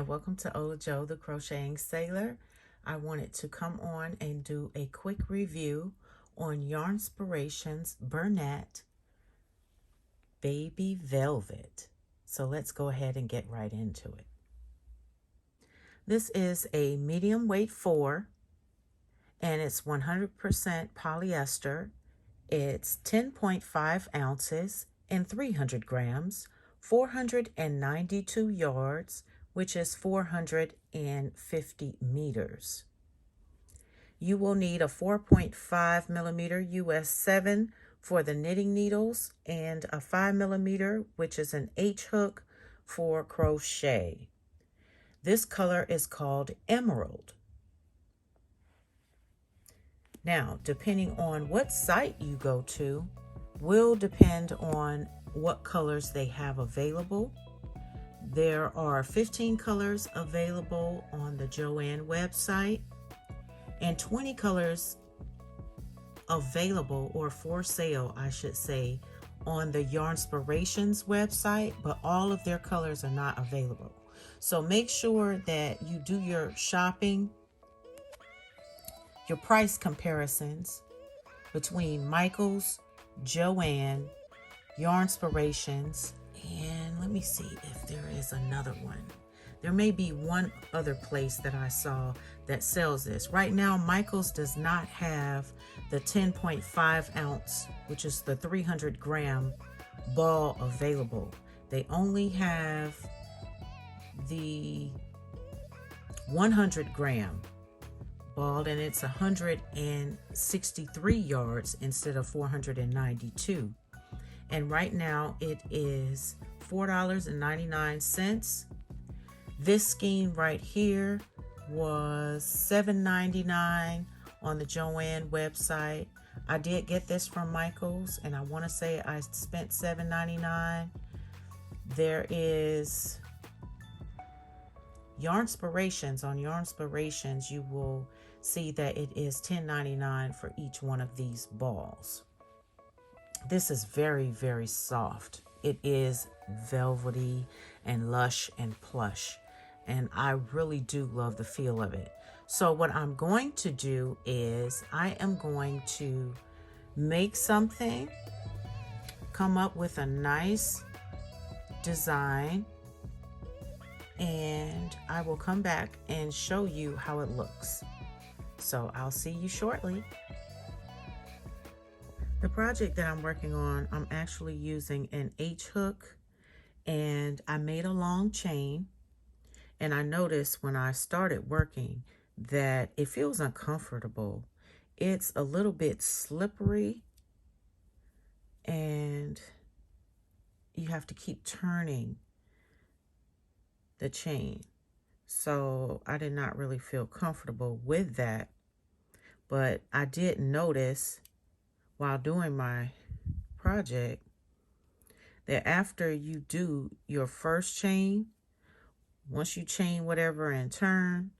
and welcome to Ola Joe, the Crocheting Sailor. I wanted to come on and do a quick review on YARNSPIRATIONS Bernat Baby Velvet. So let's go ahead and get right into it. This is a medium weight 4 and it's 100% polyester. It's 10.5 ounces and 300 grams, 492 yards, which is 450 meters. You will need a 4.5 millimeter US 7 for the knitting needles and a 5 millimeter, which is an H hook for crochet. This color is called Emerald. Now, depending on what site you go to, will depend on what colors they have available. There are 15 colors available on the JOANN website and 20 colors available, or for sale, I should say, on the YARNSPIRATIONS website, but all of their colors are not available. So make sure that you do your shopping, your price comparisons between Michaels, JOANN, YARNSPIRATIONS, and let me see if there is another one. There may be one other place that I saw that sells this. Right now, Michaels does not have the 10.5 ounce, which is the 300 gram ball available. They only have the 100 gram ball, and it's 163 yards instead of 492. And right now it is $4.99. This skein right here was $7.99 on the JOANN website. I did get this from Michaels, and I want to say I spent $7.99. There is YARNSPIRATIONS. On YARNSPIRATIONS, you will see that it is $10.99 for each one of these balls. This is very, very soft. It is velvety and lush and plush, and I really do love the feel of it. So what I'm going to do is I am going to make something, come up with a nice design, and I will come back and show you how it looks. So I'll see you shortly. The project that I'm working on, I'm actually using an H hook, and I made a long chain, and I noticed when I started working that it feels uncomfortable. It's a little bit slippery, and you have to keep turning the chain. So I did not really feel comfortable with that, but I did notice while doing my project that after you do your first chain, once you chain whatever and turn,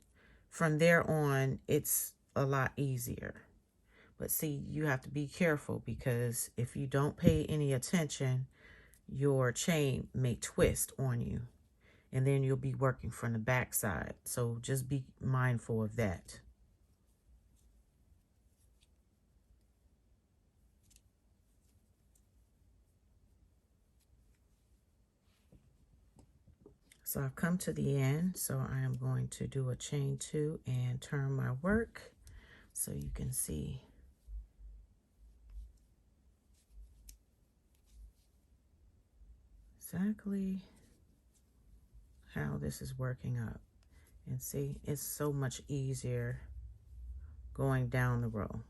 from there on it's a lot easier. But see, you have to be careful, because if you don't pay any attention, your chain may twist on you, and then you'll be working from the back side. So just be mindful of that. So I've come to the end, so I am going to do a chain 2 and turn my work so you can see exactly how this is working up. And see, it's so much easier going down the row.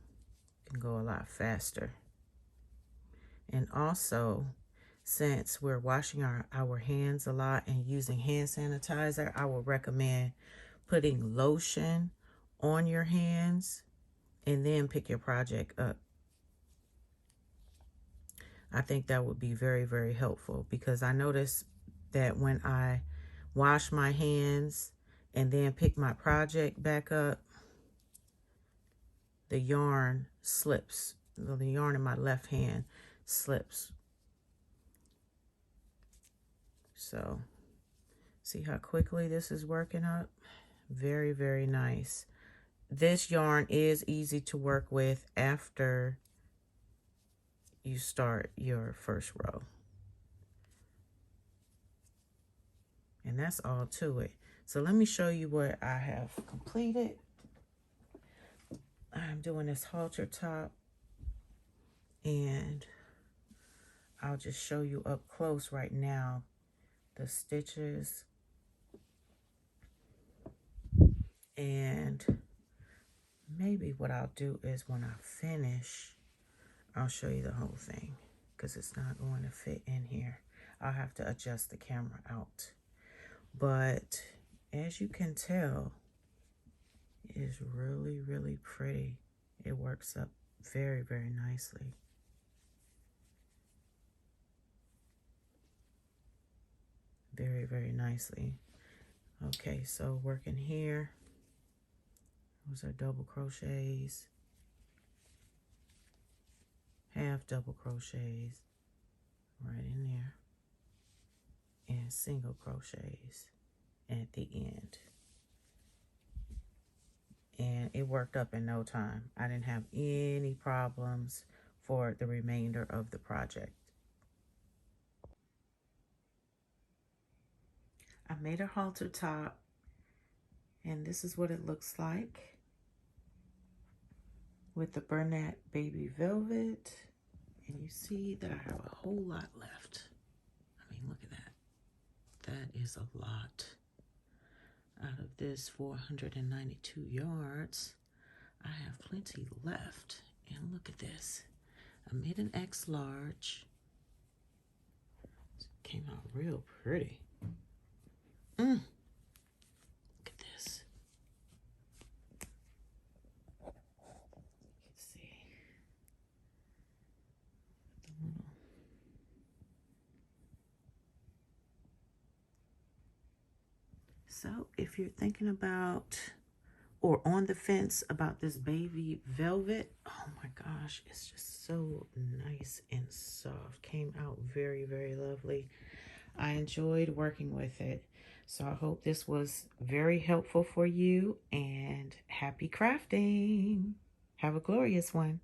You can go a lot faster. And also, since we're washing our hands a lot and using hand sanitizer, I would recommend putting lotion on your hands and then pick your project up. I think that would be very, very helpful, because I noticed that when I wash my hands and then pick my project back up, the yarn slips. The yarn in my left hand slips. So See how quickly this is working up? Very, very nice. This yarn is easy to work with after you start your first row. And that's all to it. So let me show you what I have completed. I'm doing this halter top, and I'll just show you up close right now the stitches. And maybe what I'll do is when I finish, I'll show you the whole thing, because it's not going to fit in here. I'll have to adjust the camera out. But as you can tell, it is really, really pretty. It works up very, very nicely. Very, very nicely. Okay, so working here. Those are double crochets, half double crochets right in there, and single crochets at the end. And it worked up in no time. I didn't have any problems for the remainder of the project. I made a halter top, and this is what it looks like with the Bernat baby velvet. And you see that I have a whole lot left. I mean, look at that. That is a lot. Out of this 492 yards, I have plenty left. And look at this. I made an X large. It came out real pretty. Look at this. Let's see. So if you're thinking about or on the fence about this baby velvet, oh my gosh, it's just so nice and soft. Came out very, very lovely. I enjoyed working with it. So I hope this was very helpful for you, and happy crafting. Have a glorious one.